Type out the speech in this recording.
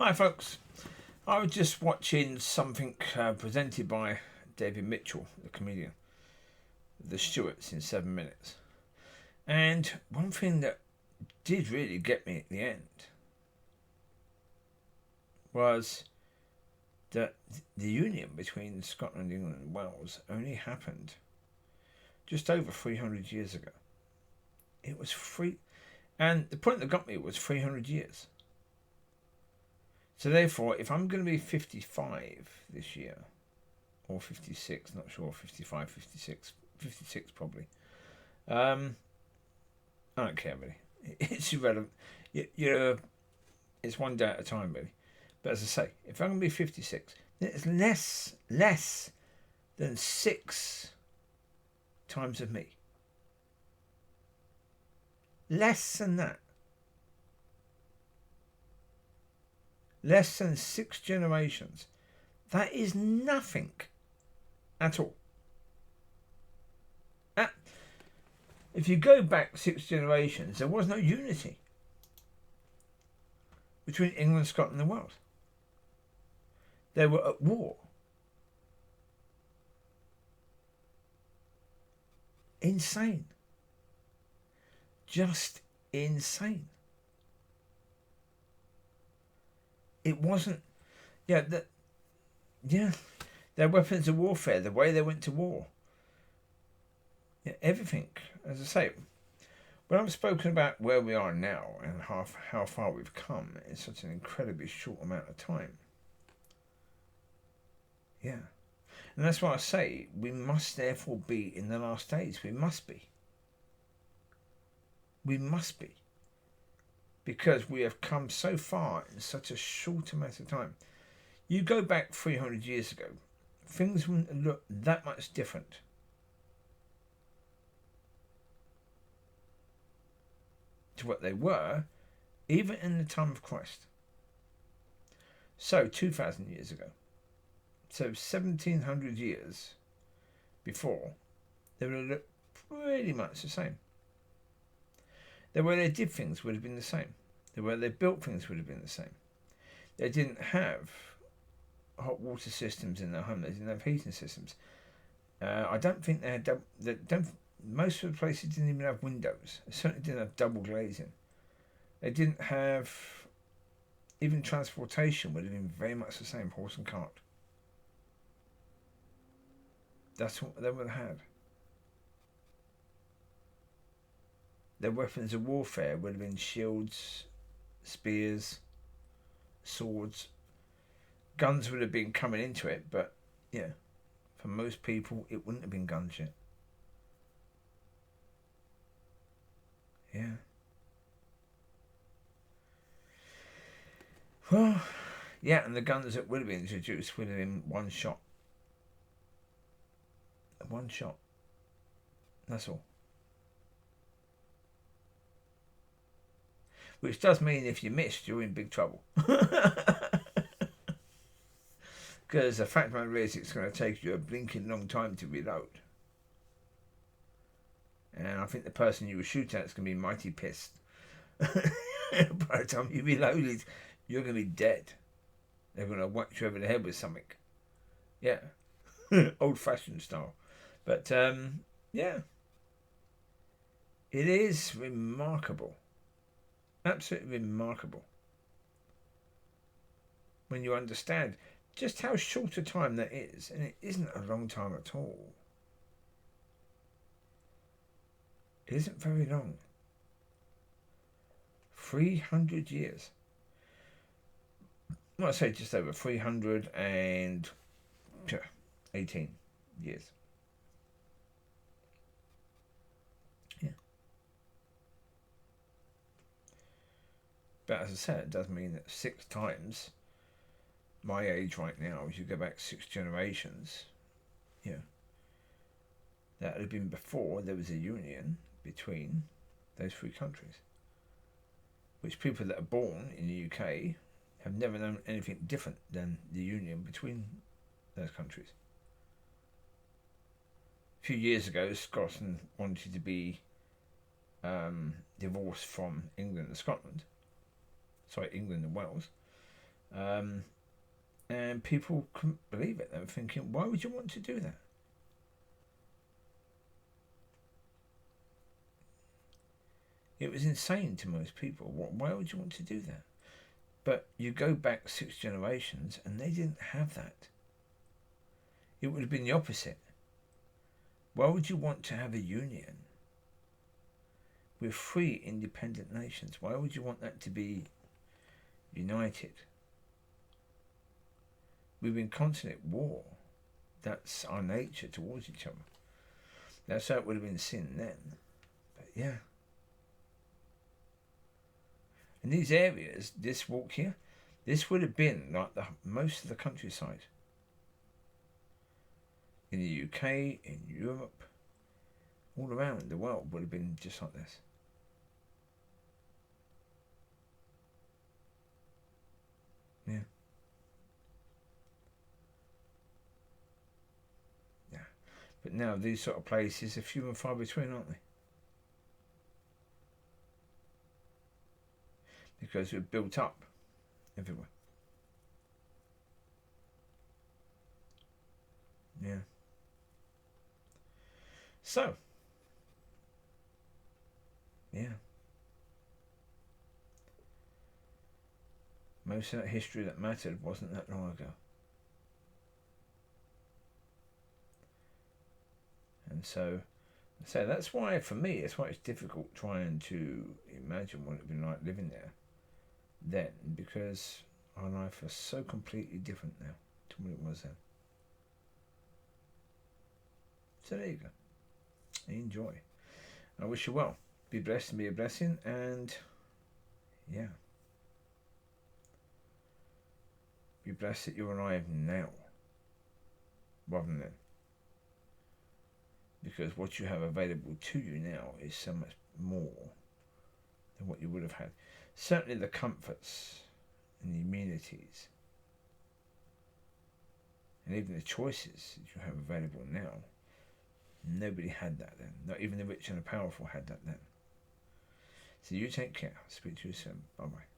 Hi folks, I was just watching something presented by David Mitchell, the comedian, The Stewarts in 7 minutes. And one thing that did really get me at the end was that the union between Scotland, England and Wales only happened just over 300 years ago. It was free, and the point that got me was 300 years. So therefore, if I'm going to be 55 this year, or 56, not sure, 55, 56, 56 probably. I don't care really. It's irrelevant. It's one day at a time really. But as I say, if I'm going to be 56, then it's less than 6 times of me. Less than that. Less than 6 generations. That is nothing at all. If you go back 6 generations, there was no unity between England, Scotland and Wales. They were at war. Insane. Just insane. It wasn't, their weapons of warfare, the way they went to war, everything. As I say, when I've spoken about where we are now and how far we've come in such an incredibly short amount of time, and that's why I say we must therefore be in the last days. We must be. Because we have come so far in such a short amount of time. You go back 300 years ago, things wouldn't look that much different. To what they were, even in the time of Christ. So 2,000 years ago. So 1,700 years before, they would have looked pretty much the same. The way they did things would have been the same. The way they built things would have been the same. They didn't have hot water systems in their home. They didn't have heating systems. I don't think they had most of the places didn't even have windows. They certainly didn't have double glazing. They didn't have, even transportation would have been very much the same, horse and cart. That's what they would have had. Their weapons of warfare would have been shields, spears, swords. Guns would have been coming into it, but for most people it wouldn't have been guns yet. Well, and the guns that would have been introduced would have been one shot. One shot. That's all. Which does mean if you missed, you're in big trouble. Because the fact of the matter is, it's going to take you a blinking long time to reload. And I think the person you were shooting at is going to be mighty pissed. By the time you reloaded, you're going to be dead. They're going to whack you over the head with something. Old-fashioned style. But, it is remarkable. Absolutely remarkable. When you understand just how short a time that is. And it isn't a long time at all. It isn't very long. 300 years. Well, I say just over 318 years. But as I said, it does mean that 6 times my age right now, if you go back 6 generations, that would have been before there was a union between those 3 countries. Which people that are born in the UK have never known anything different than the union between those countries. A few years ago, Scotland wanted to be divorced from England and Scotland. England and Wales. And people couldn't believe it. They were thinking, why would you want to do that? It was insane to most people. Why would you want to do that? But you go back 6 generations and they didn't have that. It would have been the opposite. Why would you want to have a union with 3 independent nations? Why would you want that to be united? We've been constantly at war. That's our nature towards each other. That's how it would have been sin then. But yeah. In these areas, this walk here, this would have been like most of the countryside. In the UK, in Europe, all around the world would have been just like this. Yeah. Yeah. But now these sort of places are few and far between, aren't they? Because we're built up everywhere. Yeah. So, yeah. Most of that history that mattered wasn't that long ago. And so that's why, for me, it's why it's difficult trying to imagine what it would be like living there then, because our life is so completely different now to what it was then. So there you go. Enjoy. I wish you well. Be blessed and be a blessing, and yeah. Be blessed that you're alive now rather than then. Because what you have available to you now is so much more than what you would have had. Certainly the comforts and the amenities and even the choices that you have available now, nobody had that then. Not even the rich and the powerful had that then. So you take care. Speak to you soon. Bye bye.